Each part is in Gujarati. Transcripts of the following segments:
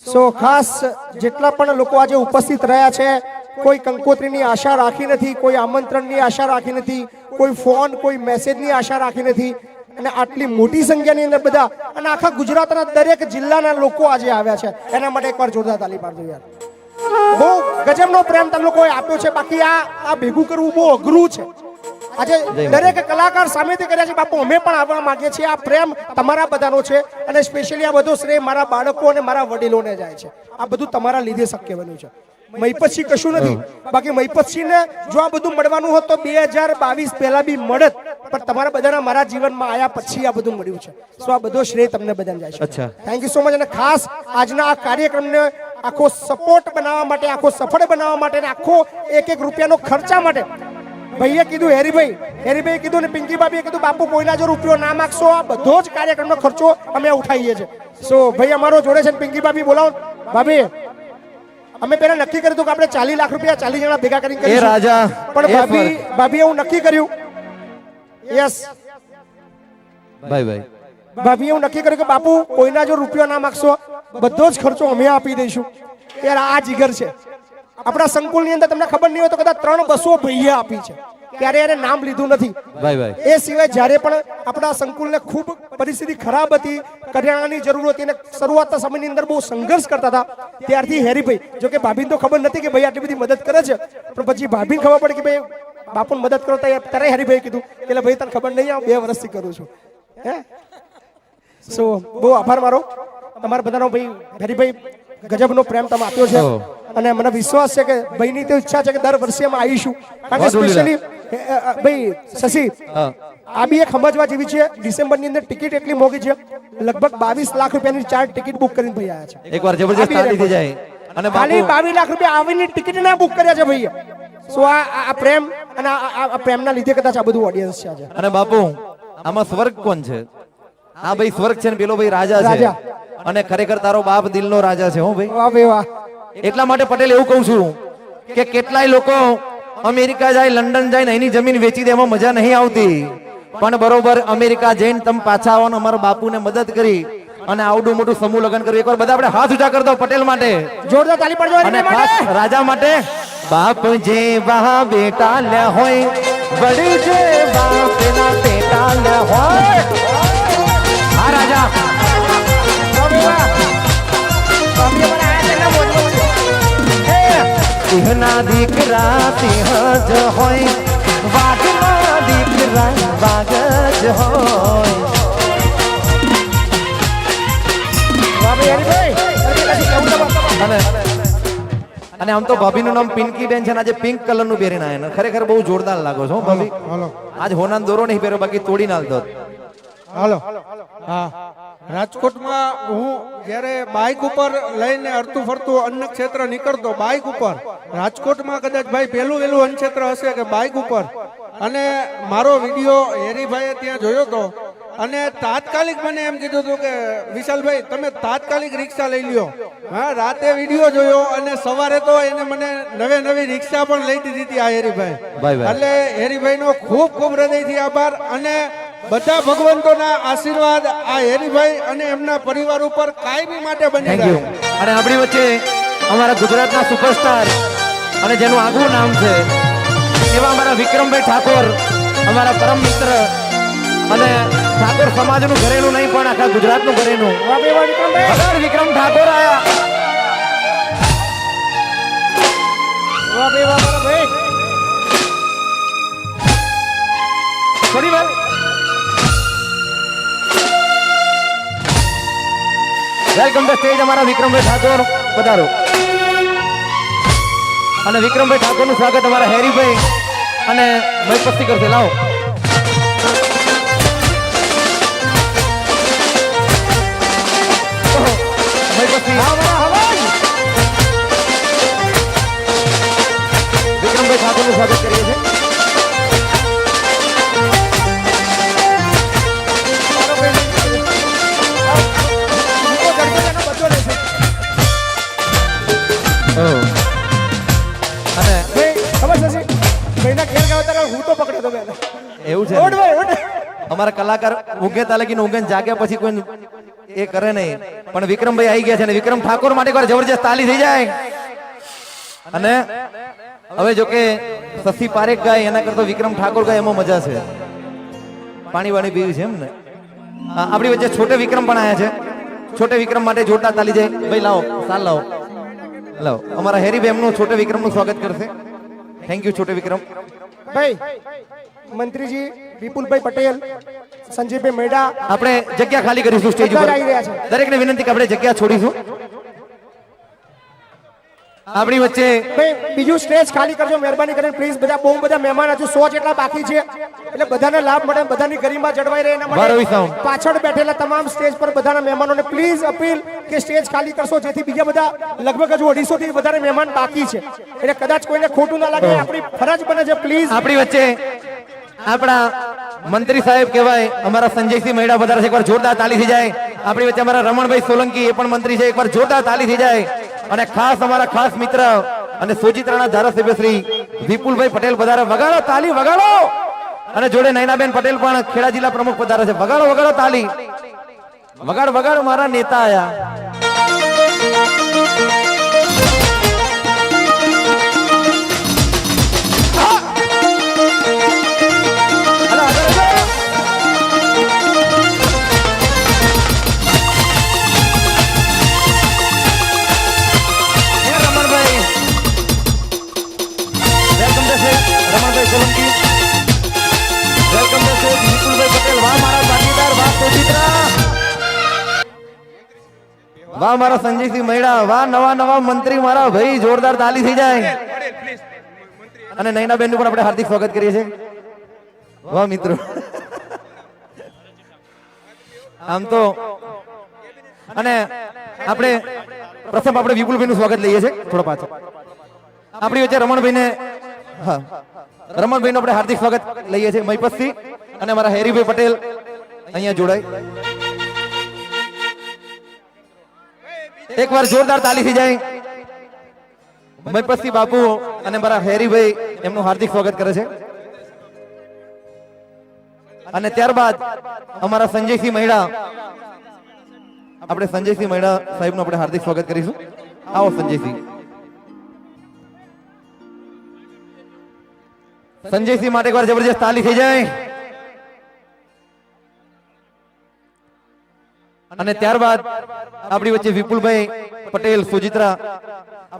સો ખાસ જેટલા પણ લોકો આજે ઉપસ્થિત રહ્યા છે, કોઈ કંકોત્રીની આશા રાખી નથી, કોઈ આમંત્રણની આશા રાખી નથી, કોઈ ફોન કોઈ મેસેજની આશા રાખી નથી, અને આટલી મોટી સંખ્યાની અંદર બધા અને આખા ગુજરાતના દરેક જિલ્લાના લોકો આજે આવ્યા છે, એના માટે એકવાર જોરદાર તાલી પાડજો યાર. બહુ ગજબનો પ્રેમ તમે લોકોએ આપ્યો છે. બાકી આ ભેગું કરવું બહુ અઘરું છે. આજે દરેક કલાકાર સામેથી કર્યા છે. બાપુ અમે પણ આવવા માંગીએ છીએ. આ પ્રેમ તમારા બધાનો છે અને સ્પેશિયલી આ બધો શ્રેય મારા બાળકો અને મારા વડીલોને જાય છે. આ બધું તમારા લીધે શક્ય બન્યું છે. મહિપતસિંહ કશું નથી. બાકી મહિપતસિંહને જો આ બધું મળવાનું હોત તો 2022 પહેલા બી મળત, પણ તમારા બધાના મારા જીવનમાં આયા પછી આ બધું મળ્યું છે. સો આ બધો શ્રેય તમને બધાને જાય છે. Thank you so much. અને ખાસ આજના આ કાર્યક્રમને આખો સપોર્ટ બનાવવા માટે, આખો સફળ બનાવવા માટે અને આખો એક રૂપિયાનો ખર્ચા માટે ભાઈએ કીધું, હેરીભાઈ કીધું ને પિંકી ભાભીએ કીધું, બાપુ કોઈના જો રૂપિયો ના માગશો, આ બધો જ કાર્યક્રમનો ખર્ચો અમે ઉઠાવીએ છીએ. સો ભાઈ અમારો જોડે છે પિંકી ભાભી, બોલાવો ભાભી. અમે પેલા નક્કી કર્યું હતું કે આપણે 40 લાખ રૂપિયા 40 જણા ભેગા કરીને કરીશું, પણ ભાભીએ એવું નક્કી કર્યું. યસ ભાભીએ એવું નક્કી કર્યું કે બાપુ કોઈના જો રૂપિયો ના માગશો, બધો જ ખર્ચો અમે આપી દઈશું. યાર આ જીગર છે. આપણા સંકુલની અંદર તમને ખબર નહીં હોય તો કદાચ 3 બસો ભાઈએ આપી છે, ત્યારે એને નામ લીધું નથી. એ સિવાય જ્યારે પણ આપણા સંકુલને ખૂબ પરિસ્થિતિ ખરાબ હતી, કરિયાણાની જરૂર હતી અને શરૂઆતના સમયની અંદર બહુ સંઘર્ષ કરતા હતા, ત્યારથી હેરીભાઈ, જો કે ભાભીને તો ખબર નથી કે ભાઈ આટલી બધી મદદ કરે છે, પણ પછી ભાભીને ખબર પડી કે ભાઈ બાપુને મદદ કરો, ત્યારે હેરીભાઈ કીધું કે ભાઈ તને ખબર નહીં, 2 વર્ષથી કરું છું. હે સો બહુ આભાર મારો તમારા બધાનો. ભાઈ હેરીભાઈ ગજબનો પ્રેમ તમે આપ્યો છે અને મને વિશ્વાસ છે કે ભાઈની તો ઈચ્છા છે કે દર વર્ષે અમે આવીશું. કારણ કે સ્પેશિયલી ભાઈ શશી, આ બી એક સમજવા જેવી છે. ડિસેમ્બરની અંદર ટિકિટ એટલી મોંઘી છે, લગભગ 22 લાખ રૂપિયાની 4 ટિકિટ બુક કરીને ભાઈ આવ્યા છે. એકવાર જબરજસ્ત તાળી થઈ જાય. અને ખાલી 22 લાખ રૂપિયા આવીની ટિકિટ ના બુક કર્યા છે ભાઈ. સો આ પ્રેમ અને આ પ્રેમના લીધે કદાચ આ બધું ઓડિયન્સ છે આજે. અને બાપુ આમાં સ્વર્ગ કોણ છે? આ ભાઈ સ્વર્ગ છે ને પેલો ભાઈ રાજા છે. અને ખરેખર તારો બાપ દિલનો રાજા છે. હો ભાઈ, વાહ ભાઈ વાહ. એટલા માટે પટેલ એવું કહું છું કે કેટલાય લોકો અમેરિકા જાય, લંડન જાય ને એની જમીન વેચી દે, એમાં મજા નહીં આવતી. પણ બરોબર અમેરિકા જઈને તમે પાછા આવો ને અમારા બાપુને મદદ કરી અને આવડું મોટું સમૂહ લગ્ન કર્યું. એકવાર બધા આપણે હાથ ઊંચા કરી દો પટેલ માટે, જોરદાર તાલી પાડજો. અને ખાસ રાજા માટે. બાપ જે બા બેટા લે હોય, વડી જે બાપ ના બેટા લે હોય. હા રાજા સિંહના દીકરા સિંહ જ હોય, વાઘના દીકરા વાઘ જ હોય. અને આમ તો ભાભીનું નામ પિંકી બેન છે ને આજે પિંક કલર નું પહેરીને આવ્યા. ખરેખર બહુ જોરદાર લાગો છો ભાભી. આજ હોના દોરો નહીં પહેર્યો, બાકી તોડી ના દો. હાલો. હા, રાજકોટમાં હું જ્યારે બાઇક ઉપર લઈને અડતું ફરતું અન્ન ક્ષેત્ર નીકળતો, બાઇક ઉપર રાજકોટમાં કદાચ ભાઈ પહેલું અન્ન ક્ષેત્ર હશે કે બાઇક ઉપર. અને મારો વિડીયો હેરીભાઈએ ત્યાં જોયો હતો અને તાત્કાલિક મને એમ કીધું હતું કે વિશાલભાઈ તમે તાત્કાલિક રિક્ષા લઈ લ્યો. હા, રાતે વિડીયો જોયો અને સવારે તો એને મને નવી રિક્ષા પણ લઈ દીધી હતી આ હેરીભાઈ. એટલે હેરીભાઈનો ખૂબ ખૂબ હૃદયથી આભાર. અને બધા ભગવંતોના આશીર્વાદ આ હેરીભાઈ અને એમના પરિવાર ઉપર કાયમી માટે બની રહે. અને આપણી વચ્ચે અમારા ગુજરાતના સુપરસ્ટાર અને જેનું આગવું નામ છે એવા અમારા વિક્રમભાઈ ઠાકોર, અમારા પરમ મિત્ર અને ઠાકોર સમાજનું ઘરેનું નહીં પણ આખા ગુજરાતનું ઘરેનું વિક્રમ ઠાકોર આયા. થોડી વાર વેલકમ ટુ સ્ટેજ અમારા વિક્રમભાઈ ઠાકોર પધારો. અને વિક્રમભાઈ ઠાકોરનું સ્વાગત અમારા હેરીભાઈ અને મહિપતસિંહ કરશે. લાવો વિક્રમભાઈ ઠાકોરનું સ્વાગત કરીએ છીએ. એવું છે અમારા કલાકાર ઊંઘે તાલે ઊંઘે જાગ્યા પછી કોઈ એ કરે નહીં, પણ વિક્રમભાઈ આવી ગયા છે અને વિક્રમ ઠાકોર માટે એકવાર જબરજસ્ત તાલી થઈ જાય. અને હવે જો કે શશી પારેખ ગાય એના કરતા વિક્રમ ઠાકોર ગાય એમાં મજા છે. પાણી વાણી પીવી છે એમ ને. આપણી વચ્ચે છોટે વિક્રમ પણ આવ્યા છે. છોટે વિક્રમ માટે જોરદાર તાલી જાય. ભાઈ લાવો સાલ લાવો લાવો. અમારા હેરીભાઈ એમનું છોટે વિક્રમનું સ્વાગત કરશે. થેન્ક યુ છોટે વિક્રમ. ભાઈ મંત્રીજી વિપુલભાઈ પટેલ, સંજયભાઈ મેડા, આપણે જગ્યા ખાલી કરીશું સ્ટેજ બધા ઉપર. આવી રહ્યા છે. દરેકને વિનંતી કે આપણે જગ્યા છોડીશું. આપણી વચ્ચે ભાઈ બીજું સ્ટેજ ખાલી કરજો મહેરબાની કરીને પ્લીઝ. બધા બહુ બધા મહેમાન હજુ 100 જેટલા બાકી છે, એટલે બધાને લાભ મળે, બધાની ગરિમા જળવાઈ રહે એના વાર રવિ માટે સાઉન્ડ. પાછળ બેઠેલા તમામ સ્ટેજ પર બધાના મહેમાનોને પ્લીઝ અપીલ કે સ્ટેજ ખાલી કરશો, જેથી બીજા બધા લગભગ હજુ 250 થી વધારે મહેમાન બાકી છે, એટલે કદાચ કોઈને ખોટું ના લાગે. આપણી ફરજ બને છે પ્લીઝ. આપણી વચ્ચે આપણા મંત્રી સાહેબ કહેવાય અમારા સંજયસિંહ મહેડા વધારે છે. એકવાર જોરદાર તાલી થઈ જાય. આપણી વચ્ચે અમારા રમણભાઈ સોલંકી એ પણ મંત્રી છે. એકવાર જોરદાર તાલી થઈ જાય. અને ખાસ અમારા ખાસ મિત્ર અને સોજિત્રાના ધારાસભ્ય શ્રી વિપુલભાઈ પટેલ પધારે. વગાડો તાલી વગાડો. અને જોડે નયનાબેન પટેલ પણ ખેડા જિલ્લા પ્રમુખ પધારે છે. વગાડો વગાડો તાલી. વગાડ વગાડ મારા નેતા આયા. રમણભાઈ સોલંકી, વેલકમ છે વિપુલભાઈ પટેલ. વાહ મારા ભાગીદાર, વાહ સોજિત્રા, વાહ મારા સંજયસિંહ મહેડા, વાહ નવા નવા મંત્રી મારા ભાઈ. જોરદાર તાલી થઈ જાય. અને નયનાબેન નું પણ આપણે હાર્દિક સ્વાગત કરીએ છીએ. વાહ મિત્રો. આમ તો અને આપણે પ્રથમ આપણે વિપુલભાઈ નું સ્વાગત લઈએ છીએ થોડા પાછળ. આપણી વચ્ચે રમણભાઈ ને હા રમણભાઈ નું આપણે હાર્દિક સ્વાગત લઈએ છીએ મહીપતથી. અને અમારા હેરીભાઈ પટેલ અહીંયા જોડાય. એકવાર જોરદાર તાલી થઈ જાય. મહીપતથી બાપુ અને મારા હેરીભાઈ એમનું હાર્દિક સ્વાગત કરે છે. અને ત્યારબાદ અમારા સંજયસિંહ મહેડા, આપણે સંજયસિંહ મહેડા સાહેબનું આપણે હાર્દિક સ્વાગત કરીશું. આવો સંજયસિંહ. સંજયસિંહ માટે એકવાર જબરજસ્ત તાલી થઈ જાય. અને ત્યારબાદ આપણી વચ્ચે વિપુલભાઈ પટેલ સોજિત્રા,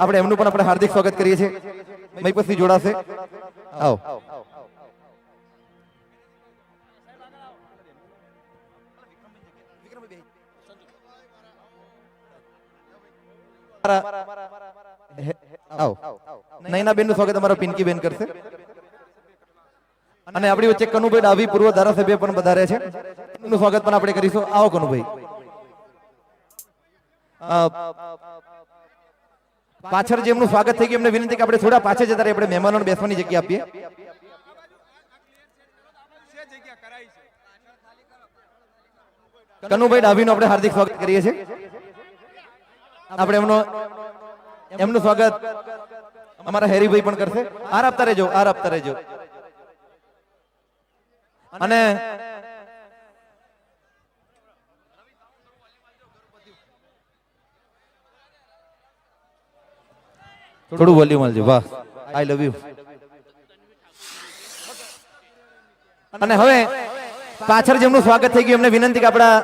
આપણે એમનું પણ આપણે હાર્દિક સ્વાગત કરીએ છીએ. મહીપતથી જોડાશે. આવો. આવો. નયનાબેન નું સ્વાગત અમારા પિંકી બેન કરશે. અને આપણી વચ્ચે કનુભાઈ ડાભી પૂર્વ ધારાસભ્ય પણ પધારે છે. એમનું સ્વાગત પણ આપણે કરીશું. આવો કનુભાઈ. પાછળ જે એમનું સ્વાગત થઈ ગયું એમને વિનંતી કે આપણે થોડા પાછળ જતા રહીએ, આપણે મહેમાનોને બેસવાની જગ્યા આપીએ. કનુભાઈ ડાભીનું આપણે હાર્દિક સ્વાગત કરીએ છીએ. આપણે એમનું સ્વાગત અમારા હેરીભાઈ પણ કરશે. આર આપતા રહેજો, આર આપતા રહેજો. અને થોડું વોલ્યુમ આલજો. વાહ, આઈ લવ યુ. અને હવે પાછળ જેમનું સ્વાગત થઈ ગયું એમને વિનંતી કે આપણા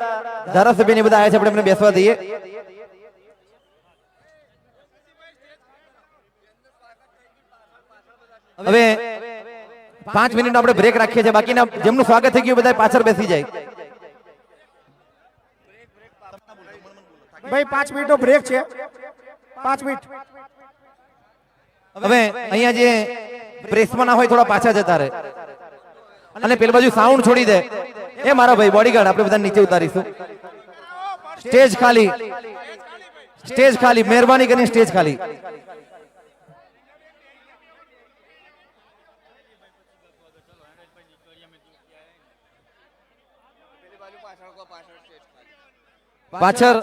ધારાસભ્ય બધા આવ્યા છે, આપણે એમને બેસવા દઈએ. હવે 5 મિનિટ આપણે બ્રેક રાખીએ છીએ. બાકીના જેમનું સ્વાગત થઈ ગયું બધા પાછળ બેસી જાય. ભાઈ 5 મિનિટનો બ્રેક છે. 5 મિનિટ. હવે અહીંયા જે પ્રેસમાં ના હોય થોડા પાછા જતા રહે. અને પેલી બાજુ સાઉન્ડ છોડી દે. એ મારા ભાઈ બોડીગાર્ડ, આપણે બધા નીચે ઉતારીશું. સ્ટેજ ખાલી, સ્ટેજ ખાલી, મહેરબાની કરીને સ્ટેજ ખાલી. પાછળ